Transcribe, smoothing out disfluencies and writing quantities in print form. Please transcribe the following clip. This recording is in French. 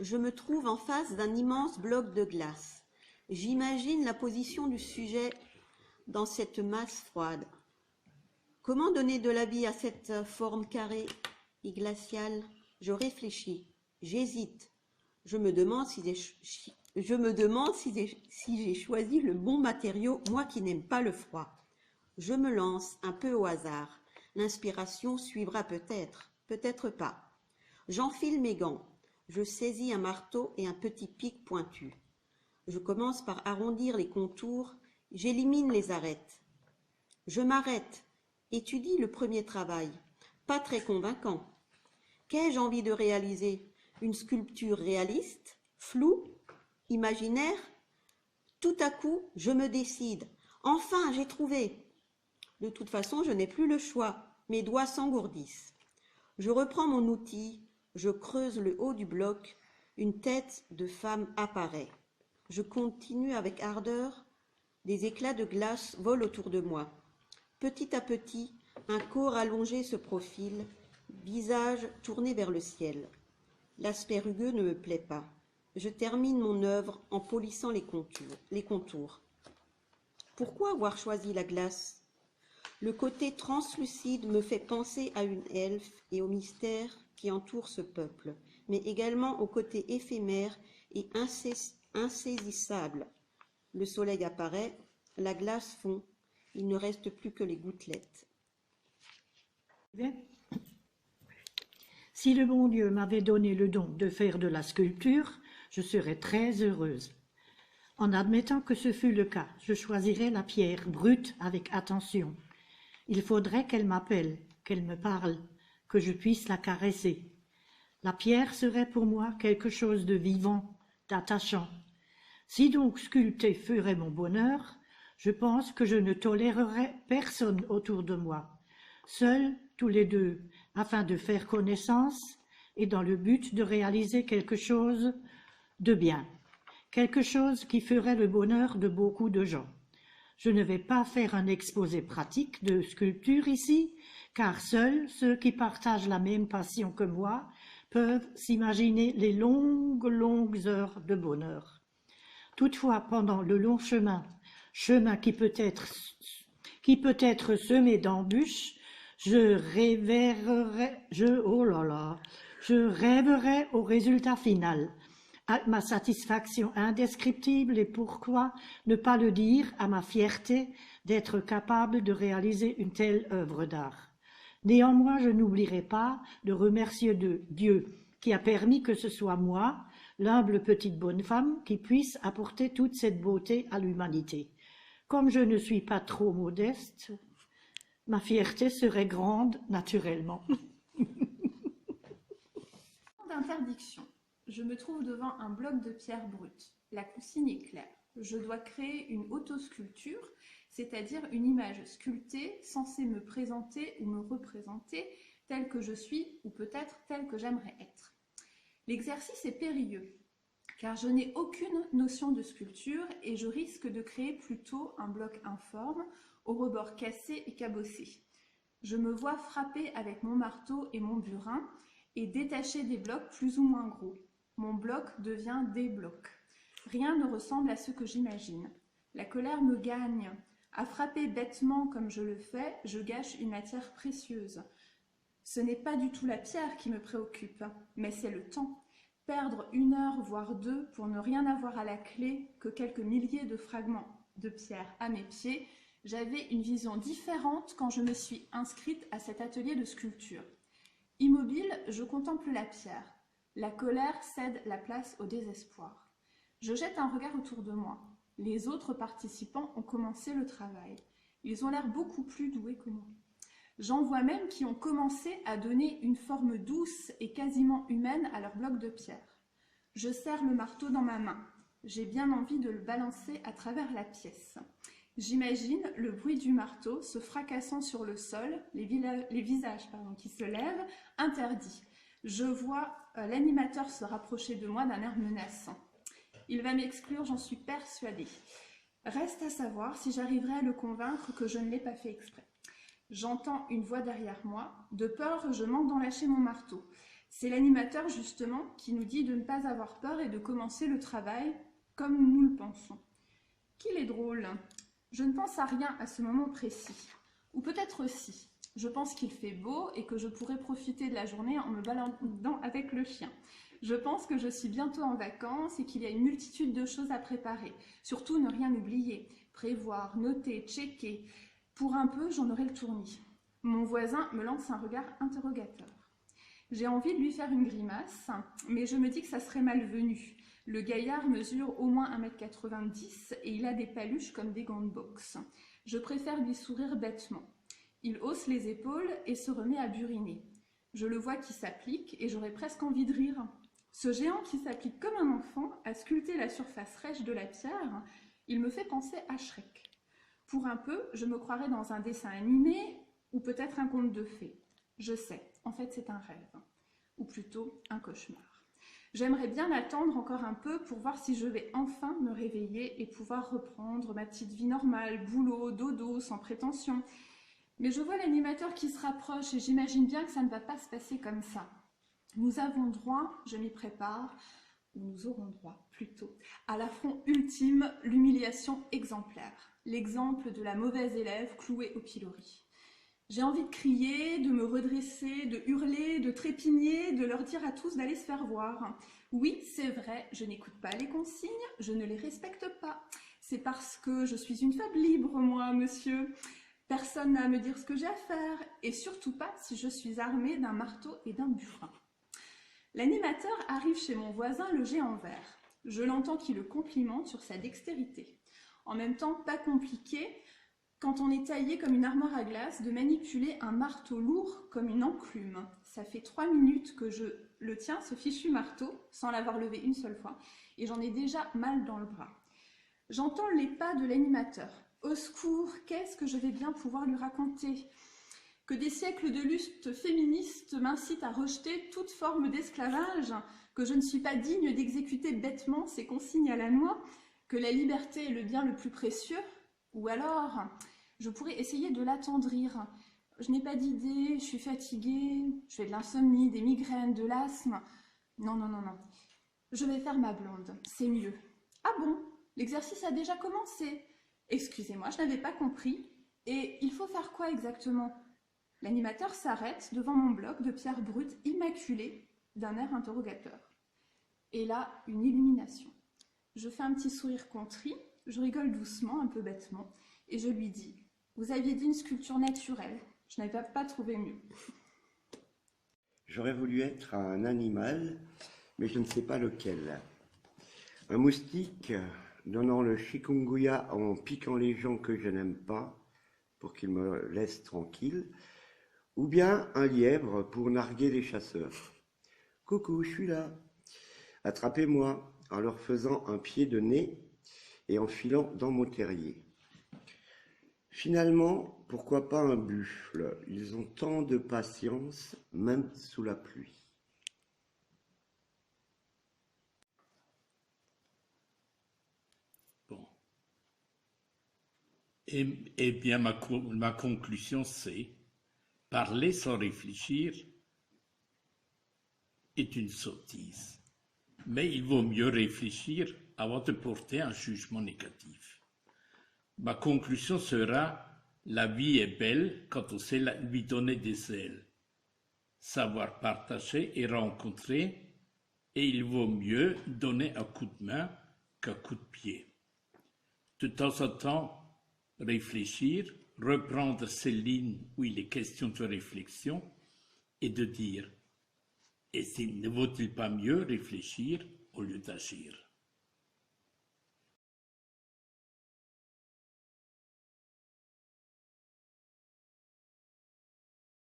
Je me trouve en face d'un immense bloc de glace. J'imagine la position du sujet dans cette masse froide. Comment donner de la vie à cette forme carrée et glaciale? Je réfléchis, j'hésite. Je me demande si j'ai choisi le bon matériau, moi qui n'aime pas le froid. Je me lance un peu au hasard. L'inspiration suivra peut-être, peut-être pas. J'enfile mes gants. Je saisis un marteau et un petit pic pointu. Je commence par arrondir les contours. J'élimine les arêtes. Je m'arrête. Étudie le premier travail. Pas très convaincant. Qu'ai-je envie de réaliser? Une sculpture réaliste, floue, imaginaire? Tout à coup, je me décide. Enfin, j'ai trouvé. De toute façon, je n'ai plus le choix. Mes doigts s'engourdissent. Je reprends mon outil. Je creuse le haut du bloc. Une tête de femme apparaît. Je continue avec ardeur. Des éclats de glace volent autour de moi. Petit à petit, un corps allongé se profile, visage tourné vers le ciel. L'aspect rugueux ne me plaît pas. Je termine mon œuvre en polissant les contours. Pourquoi avoir choisi la glace? Le côté translucide me fait penser à une elfe et au mystère qui entoure ce peuple, mais également au côté éphémère et insaisissable. Le soleil apparaît, la glace fond, il ne reste plus que les gouttelettes. Si le bon Dieu m'avait donné le don de faire de la sculpture, je serais très heureuse. En admettant que ce fût le cas, je choisirais la pierre brute avec attention. Il faudrait qu'elle m'appelle, qu'elle me parle, que je puisse la caresser. La pierre serait pour moi quelque chose de vivant, d'attachant. Si donc sculpter ferait mon bonheur, je pense que je ne tolérerais personne autour de moi. Seuls, tous les deux, afin de faire connaissance et dans le but de réaliser quelque chose de bien, quelque chose qui ferait le bonheur de beaucoup de gens. Je ne vais pas faire un exposé pratique de sculpture ici, car seuls ceux qui partagent la même passion que moi peuvent s'imaginer les longues heures de bonheur. Toutefois, pendant le long chemin qui peut être semé d'embûches, je rêverai au résultat final, à ma satisfaction indescriptible et pourquoi ne pas le dire, à ma fierté d'être capable de réaliser une telle œuvre d'art. Néanmoins, je n'oublierai pas de remercier Dieu qui a permis que ce soit moi, l'humble petite bonne femme, qui puisse apporter toute cette beauté à l'humanité. Comme je ne suis pas trop modeste, ma fierté serait grande naturellement. D'interdiction. Je me trouve devant un bloc de pierre brute. La consigne est claire. Je dois créer une autosculpture, c'est-à-dire une image sculptée censée me présenter ou me représenter telle que je suis ou peut-être telle que j'aimerais être. L'exercice est périlleux, car je n'ai aucune notion de sculpture et je risque de créer plutôt un bloc informe, aux rebords cassés et cabossés. Je me vois frapper avec mon marteau et mon burin et détacher des blocs plus ou moins gros. Mon bloc devient des blocs. Rien ne ressemble à ce que j'imagine. La colère me gagne. À frapper bêtement comme je le fais, je gâche une matière précieuse. Ce n'est pas du tout la pierre qui me préoccupe, mais c'est le temps. Perdre 1 heure, voire 2, pour ne rien avoir à la clé que quelques milliers de fragments de pierre à mes pieds, j'avais une vision différente quand je me suis inscrite à cet atelier de sculpture. Immobile, je contemple la pierre. La colère cède la place au désespoir. Je jette un regard autour de moi. Les autres participants ont commencé le travail. Ils ont l'air beaucoup plus doués que moi. J'en vois même qui ont commencé à donner une forme douce et quasiment humaine à leur bloc de pierre. Je serre le marteau dans ma main. J'ai bien envie de le balancer à travers la pièce. J'imagine le bruit du marteau se fracassant sur le sol, les visages qui se lèvent, interdits. Je vois l'animateur se rapprocher de moi d'un air menaçant. Il va m'exclure, j'en suis persuadée. Reste à savoir si j'arriverai à le convaincre que je ne l'ai pas fait exprès. J'entends une voix derrière moi. De peur, je manque d'en lâcher mon marteau. C'est l'animateur justement qui nous dit de ne pas avoir peur et de commencer le travail comme nous le pensons. Qu'il est drôle. Je ne pense à rien à ce moment précis. Ou peut-être si. Je pense qu'il fait beau et que je pourrais profiter de la journée en me baladant avec le chien. Je pense que je suis bientôt en vacances et qu'il y a une multitude de choses à préparer. Surtout ne rien oublier. Prévoir, noter, checker. Pour un peu, j'en aurai le tournis. Mon voisin me lance un regard interrogateur. J'ai envie de lui faire une grimace, mais je me dis que ça serait malvenu. Le gaillard mesure au moins 1,90 m et il a des paluches comme des gants de boxe. Je préfère lui sourire bêtement. Il hausse les épaules et se remet à buriner. Je le vois qui s'applique et j'aurais presque envie de rire. Ce géant qui s'applique comme un enfant à sculpter la surface rêche de la pierre, il me fait penser à Shrek. Pour un peu, je me croirais dans un dessin animé ou peut-être un conte de fées. Je sais, en fait c'est un rêve, ou plutôt un cauchemar. J'aimerais bien attendre encore un peu pour voir si je vais enfin me réveiller et pouvoir reprendre ma petite vie normale, boulot, dodo, sans prétention. Mais je vois l'animateur qui se rapproche et j'imagine bien que ça ne va pas se passer comme ça. Nous avons droit, je m'y prépare, ou nous aurons droit plutôt, à l'affront ultime, l'humiliation exemplaire, l'exemple de la mauvaise élève clouée au pilori. J'ai envie de crier, de me redresser, de hurler, de trépigner, de leur dire à tous d'aller se faire voir. Oui, c'est vrai, je n'écoute pas les consignes, je ne les respecte pas. C'est parce que je suis une femme libre, moi, monsieur. Personne n'a à me dire ce que j'ai à faire, et surtout pas si je suis armée d'un marteau et d'un buffin. L'animateur arrive chez mon voisin le géant vert. Je l'entends qui le complimente sur sa dextérité. En même temps, pas compliqué, quand on est taillé comme une armoire à glace, de manipuler un marteau lourd comme une enclume. Ça fait 3 minutes que je le tiens, ce fichu marteau, sans l'avoir levé une seule fois, et j'en ai déjà mal dans le bras. J'entends les pas de l'animateur. Au secours, qu'est-ce que je vais bien pouvoir lui raconter ? Que des siècles de lutte féministe m'incitent à rejeter toute forme d'esclavage, que je ne suis pas digne d'exécuter bêtement ces consignes à la noix, que la liberté est le bien le plus précieux, ou alors je pourrais essayer de l'attendrir. Je n'ai pas d'idée, je suis fatiguée, je fais de l'insomnie, des migraines, de l'asthme. Non, non, non, non. Je vais faire ma blonde, c'est mieux. Ah bon, l'exercice a déjà commencé. Excusez-moi, je n'avais pas compris. Et il faut faire quoi exactement ? L'animateur s'arrête devant mon bloc de pierre brute immaculée d'un air interrogateur. Et là, une illumination. Je fais un petit sourire contrit, je rigole doucement, un peu bêtement, et je lui dis « Vous aviez dit une sculpture naturelle, je n'avais pas trouvé mieux. » J'aurais voulu être un animal, mais je ne sais pas lequel. Un moustique donnant le chikungunya en piquant les gens que je n'aime pas, pour qu'ils me laissent tranquille, ou bien un lièvre pour narguer les chasseurs. « Coucou, je suis là. Attrapez-moi » en leur faisant un pied de nez et en filant dans mon terrier. Finalement, pourquoi pas un buffle? Ils ont tant de patience, même sous la pluie. Bon. Eh bien, ma conclusion, c'est parler sans réfléchir est une sottise. Mais il vaut mieux réfléchir avant de porter un jugement négatif. Ma conclusion sera: la vie est belle quand on sait lui donner des ailes. Savoir partager et rencontrer, et il vaut mieux donner un coup de main qu'un coup de pied. De temps en temps, réfléchir, reprendre ces lignes où il est question de réflexion et de dire: et ne vaut-il pas mieux réfléchir au lieu d'agir ?